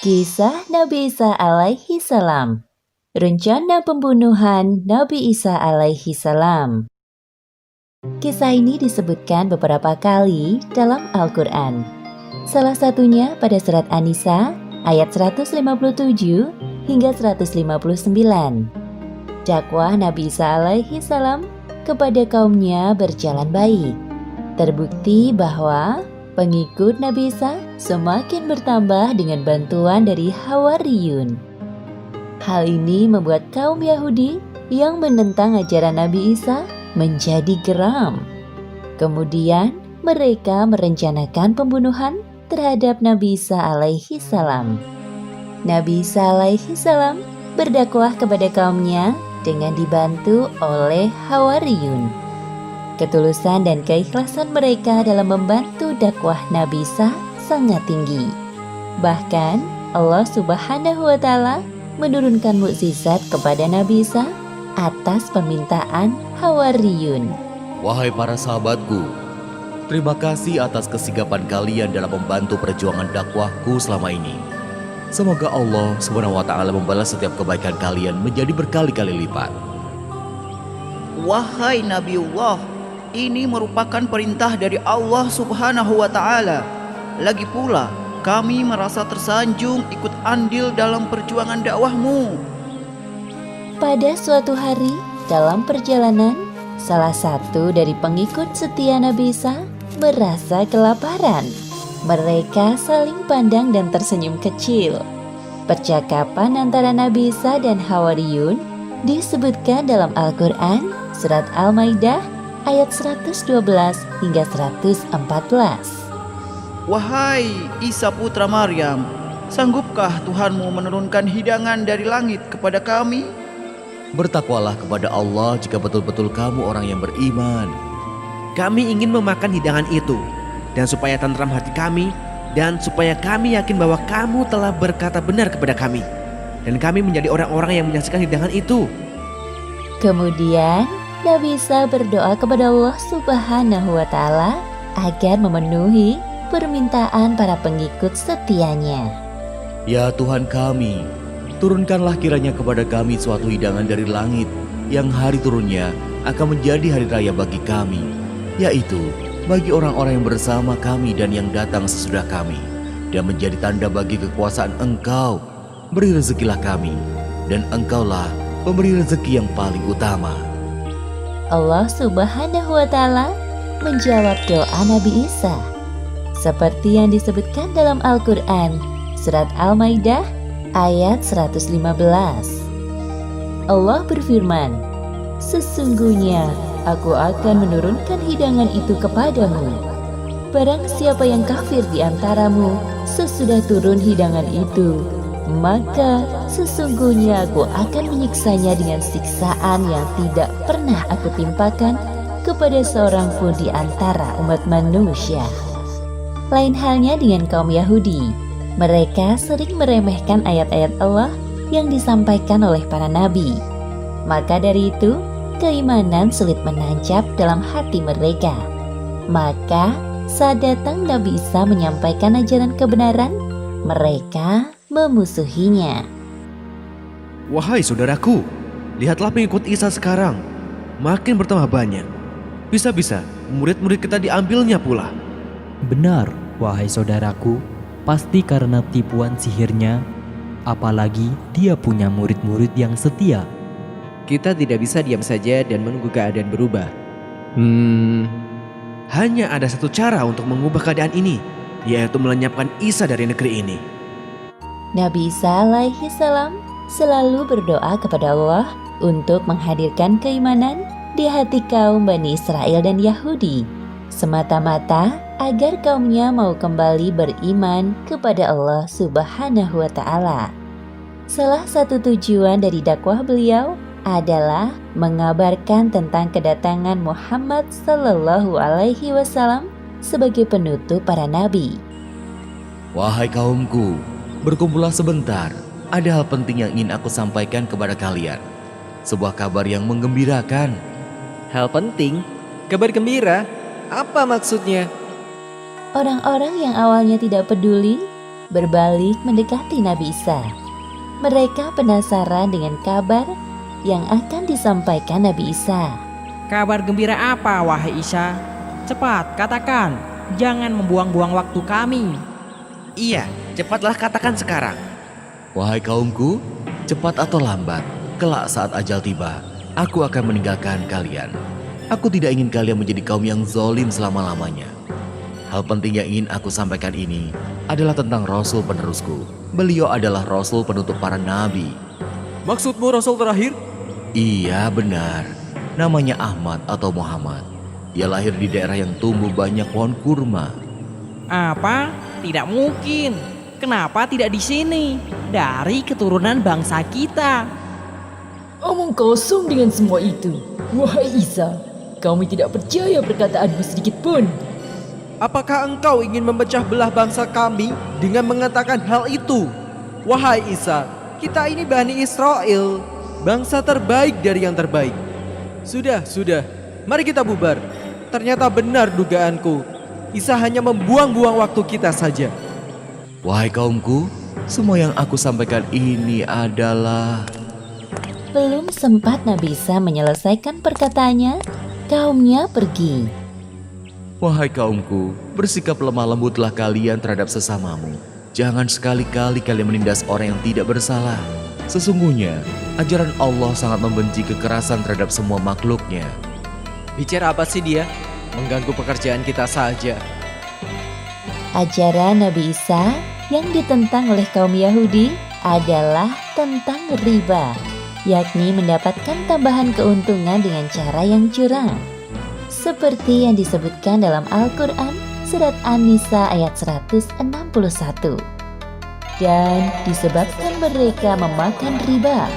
Kisah Nabi Isa alaihi salam. Rencana pembunuhan Nabi Isa alaihi salam. Kisah ini disebutkan beberapa kali dalam Al-Quran. Salah satunya pada surat An-Nisa ayat 157 hingga 159. Dakwah Nabi Isa alaihi salam kepada kaumnya berjalan baik. Terbukti bahwa pengikut Nabi Isa semakin bertambah dengan bantuan dari Hawariyun. Hal ini membuat kaum Yahudi yang menentang ajaran Nabi Isa menjadi geram. Kemudian mereka merencanakan pembunuhan terhadap Nabi Isa alaihi salam. Nabi Isa alaihi salam berdakwah kepada kaumnya dengan dibantu oleh Hawariyun. Ketulusan dan keikhlasan mereka dalam membantu dakwah Nabi Isa sangat tinggi. Bahkan Allah Subhanahu wa Ta'ala menurunkan mukjizat kepada Nabi Isa atas permintaan Hawariyun. Wahai para sahabatku, terima kasih atas kesigapan kalian dalam membantu perjuangan dakwahku selama ini. Semoga Allah Subhanahu wa Ta'ala membalas setiap kebaikan kalian menjadi berkali-kali lipat. Wahai Nabiullah, ini merupakan perintah dari Allah Subhanahu wa Ta'ala. Lagi pula, kami merasa tersanjung ikut andil dalam perjuangan dakwahmu. Pada suatu hari dalam perjalanan, salah satu dari pengikut setia Nabi Isa merasa kelaparan. Mereka saling pandang dan tersenyum kecil. Percakapan antara Nabi Isa dan Hawariyun disebutkan dalam Al-Quran surat Al-Maidah ayat 112 hingga 114. Wahai Isa putra Maryam, sanggupkah Tuhanmu menurunkan hidangan dari langit kepada kami? Bertakwalah kepada Allah jika betul-betul kamu orang yang beriman. Kami ingin memakan hidangan itu, dan supaya tentram hati kami, dan supaya kami yakin bahwa kamu telah berkata benar kepada kami, dan kami menjadi orang-orang yang menyaksikan hidangan itu. Kemudian Nabi Isa berdoa kepada Allah Subhanahu wa Ta'ala agar memenuhi permintaan para pengikut setianya. Ya Tuhan kami, turunkanlah kiranya kepada kami suatu hidangan dari langit yang hari turunnya akan menjadi hari raya bagi kami, yaitu bagi orang-orang yang bersama kami dan yang datang sesudah kami, dan menjadi tanda bagi kekuasaan Engkau. Beri rezekilah kami, dan Engkaulah pemberi rezeki yang paling utama. Allah Subhanahu wa Ta'ala menjawab doa Nabi Isa seperti yang disebutkan dalam Al-Quran surat Al-Maidah ayat 115. Allah berfirman, "Sesungguhnya Aku akan menurunkan hidangan itu kepadamu. Barang siapa yang kafir di antaramu sesudah turun hidangan itu, maka sesungguhnya Aku akan menyiksanya dengan siksaan yang tidak pernah Aku timpakan kepada seorang pun di antara umat manusia." Lain halnya dengan kaum Yahudi. Mereka sering meremehkan ayat-ayat Allah yang disampaikan oleh para nabi. Maka dari itu, keimanan sulit menancap dalam hati mereka. Maka saat datang Nabi Isa menyampaikan ajaran kebenaran, mereka memusuhinya. Wahai saudaraku, lihatlah pengikut Isa sekarang makin bertambah banyak. Bisa-bisa murid-murid kita diambilnya pula. Benar, wahai saudaraku, pasti karena tipuan sihirnya, apalagi dia punya murid-murid yang setia. Kita tidak bisa diam saja dan menunggu keadaan berubah. Hanya ada satu cara untuk mengubah keadaan ini, yaitu melenyapkan Isa dari negeri ini. Nabi Isa alaihi salam selalu berdoa kepada Allah untuk menghadirkan keimanan di hati kaum Bani Israel dan Yahudi, semata-mata agar kaumnya mau kembali beriman kepada Allah Subhanahu wa Ta'ala. Salah satu tujuan dari dakwah beliau adalah mengabarkan tentang kedatangan Muhammad Sallallahu Alaihi Wasallam sebagai penutup para nabi. Wahai kaumku, berkumpullah sebentar. Ada hal penting yang ingin aku sampaikan kepada kalian. Sebuah kabar yang menggembirakan. Hal penting? Kabar gembira? Apa maksudnya? Orang-orang yang awalnya tidak peduli berbalik mendekati Nabi Isa. Mereka penasaran dengan kabar yang akan disampaikan Nabi Isa. Kabar gembira apa, wahai Isa? Cepat katakan, jangan membuang-buang waktu kami. Iya, cepatlah katakan sekarang. Wahai kaumku, cepat atau lambat, kelak saat ajal tiba, aku akan meninggalkan kalian. Aku tidak ingin kalian menjadi kaum yang zalim selama-lamanya. Hal penting yang ingin aku sampaikan ini adalah tentang Rasul penerusku. Beliau adalah Rasul penutup para nabi. Maksudmu Rasul terakhir? Iya benar, namanya Ahmad atau Muhammad. Dia lahir di daerah yang tumbuh banyak pohon kurma. Apa? Tidak mungkin. Kenapa tidak di sini? Dari keturunan bangsa kita. Omong kosong dengan semua itu. Wahai Isa, kami tidak percaya perkataanmu sedikit pun. Apakah engkau ingin memecah belah bangsa kami dengan mengatakan hal itu? Wahai Isa, kita ini Bani Israel, bangsa terbaik dari yang terbaik. Sudah, mari kita bubar. Ternyata benar dugaanku. Isa hanya membuang-buang waktu kita saja. Wahai kaumku, semua yang aku sampaikan ini adalah... Belum sempat Nabi Isa menyelesaikan perkataannya, kaumnya pergi. Wahai kaumku, bersikap lemah lembutlah kalian terhadap sesamamu. Jangan sekali-kali kalian menindas orang yang tidak bersalah. Sesungguhnya, ajaran Allah sangat membenci kekerasan terhadap semua makhluknya. Bicara apa sih dia? Mengganggu pekerjaan kita saja. Ajaran Nabi Isa yang ditentang oleh kaum Yahudi adalah tentang riba, yakni mendapatkan tambahan keuntungan dengan cara yang curang. Seperti yang disebutkan dalam Al-Quran surat An-Nisa ayat 161. Dan disebabkan mereka memakan riba,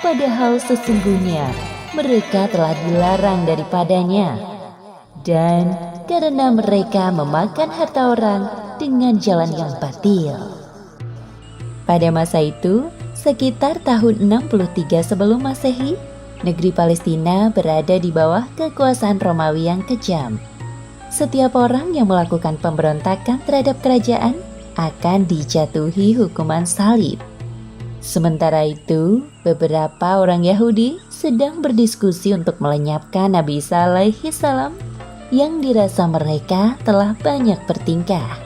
padahal sesungguhnya mereka telah dilarang daripadanya. Dan karena mereka memakan harta orang dengan jalan yang batil. Pada masa itu, sekitar tahun 63 sebelum Masehi, negeri Palestina berada di bawah kekuasaan Romawi yang kejam. Setiap orang yang melakukan pemberontakan terhadap kerajaan akan dijatuhi hukuman salib. Sementara itu, beberapa orang Yahudi sedang berdiskusi untuk melenyapkan Nabi Isa alaihi salam yang dirasa mereka telah banyak bertingkah.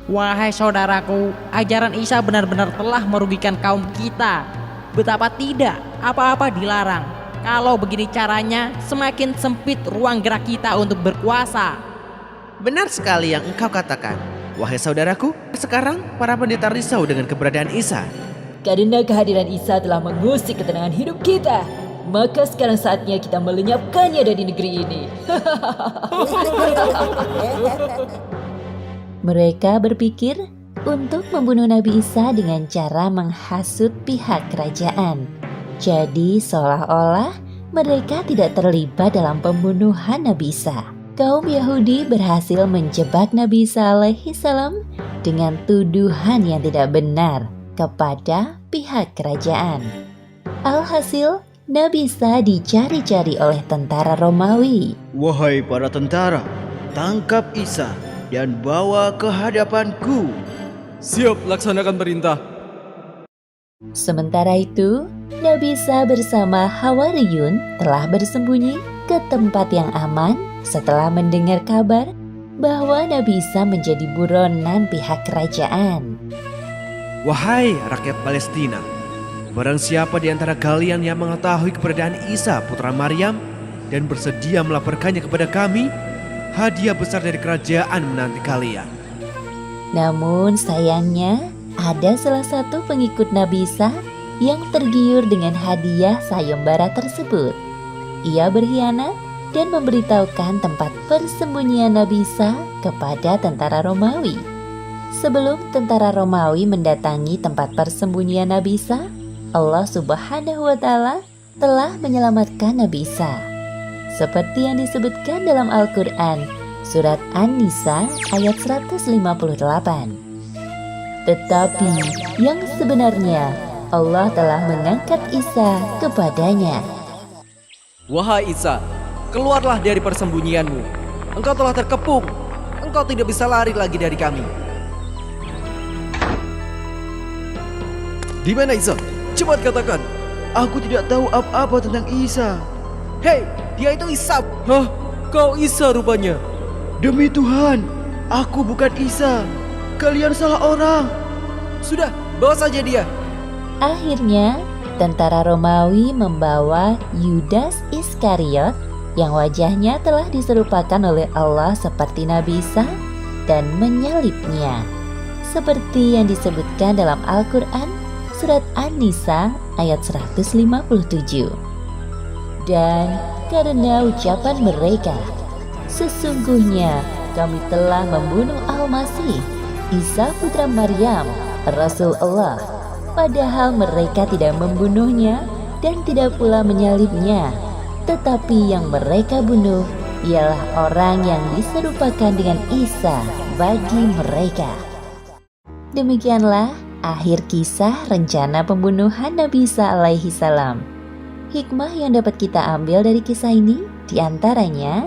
Wahai saudaraku, ajaran Isa benar-benar telah merugikan kaum kita. Betapa tidak, apa-apa dilarang. Kalau begini caranya, semakin sempit ruang gerak kita untuk berkuasa. Benar sekali yang engkau katakan. Wahai saudaraku, sekarang para pendeta risau dengan keberadaan Isa. Karena kehadiran Isa telah mengusik ketenangan hidup kita, maka sekarang saatnya kita melenyapkannya dari negeri ini. Mereka berpikir untuk membunuh Nabi Isa dengan cara menghasut pihak kerajaan. Jadi seolah-olah mereka tidak terlibat dalam pembunuhan Nabi Isa. Kaum Yahudi berhasil menjebak Nabi Isa alaihi salam dengan tuduhan yang tidak benar kepada pihak kerajaan. Alhasil, Nabi Isa dicari-cari oleh tentara Romawi. Wahai para tentara, tangkap Isa dan bawa ke hadapanku. Siap, laksanakan perintah. Sementara itu, Nabi Isa bersama Hawariyun telah bersembunyi ke tempat yang aman setelah mendengar kabar bahwa Nabi Isa menjadi buronan pihak kerajaan. Wahai rakyat Palestina, barang siapa di antara kalian yang mengetahui keberadaan Isa putra Maryam dan bersedia melaporkannya kepada kami, hadiah besar dari kerajaan menanti kalian. Namun sayangnya, ada salah satu pengikut Nabi Isa yang tergiur dengan hadiah sayembara tersebut. Ia berkhianat dan memberitahukan tempat persembunyian Nabi Isa kepada tentara Romawi. Sebelum tentara Romawi mendatangi tempat persembunyian Nabi Isa, Allah Subhanahu wa Ta'ala telah menyelamatkan Nabi Isa. Seperti yang disebutkan dalam Al-Quran, surat An-Nisa ayat 158. Tetapi yang sebenarnya Allah telah mengangkat Isa kepadanya. Wahai Isa, keluarlah dari persembunyianmu. Engkau telah terkepung. Engkau tidak bisa lari lagi dari kami. Di mana Isa? Cepat katakan. Aku tidak tahu apa-apa tentang Isa. Hei, dia itu Isa. Hah? Kau Isa rupanya. Demi Tuhan, aku bukan Isa. Kalian salah orang. Sudah, bawa saja dia. Akhirnya, tentara Romawi membawa Yudas Iskariot yang wajahnya telah diserupakan oleh Allah seperti Nabi Isa dan menyalibnya. Seperti yang disebutkan dalam Al-Quran, surat An-Nisa ayat 157. Dan karena ucapan mereka, sesungguhnya kami telah membunuh Al-Masih, Isa putra Maryam, Rasul Allah, padahal mereka tidak membunuhnya dan tidak pula menyalibnya, tetapi yang mereka bunuh ialah orang yang diserupakan dengan Isa bagi mereka. Demikianlah akhir kisah rencana pembunuhan Nabi Isa alaihi salam. Hikmah yang dapat kita ambil dari kisah ini diantaranya: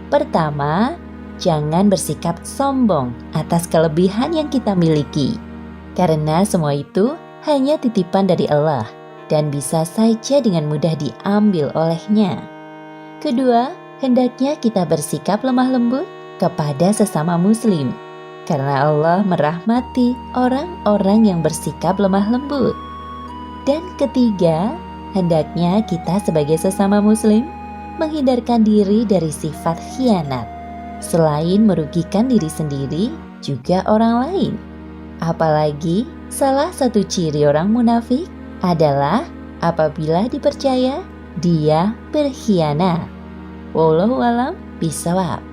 pertama, jangan bersikap sombong atas kelebihan yang kita miliki, karena semua itu hanya titipan dari Allah dan bisa saja dengan mudah diambil olehnya. Kedua, hendaknya kita bersikap lemah lembut kepada sesama muslim, karena Allah merahmati orang-orang yang bersikap lemah lembut. Dan ketiga, hendaknya kita sebagai sesama muslim menghindarkan diri dari sifat khianat, selain merugikan diri sendiri, juga orang lain. Apalagi salah satu ciri orang munafik adalah apabila dipercaya, dia berkhianat. Wallahu a'lam bishawab.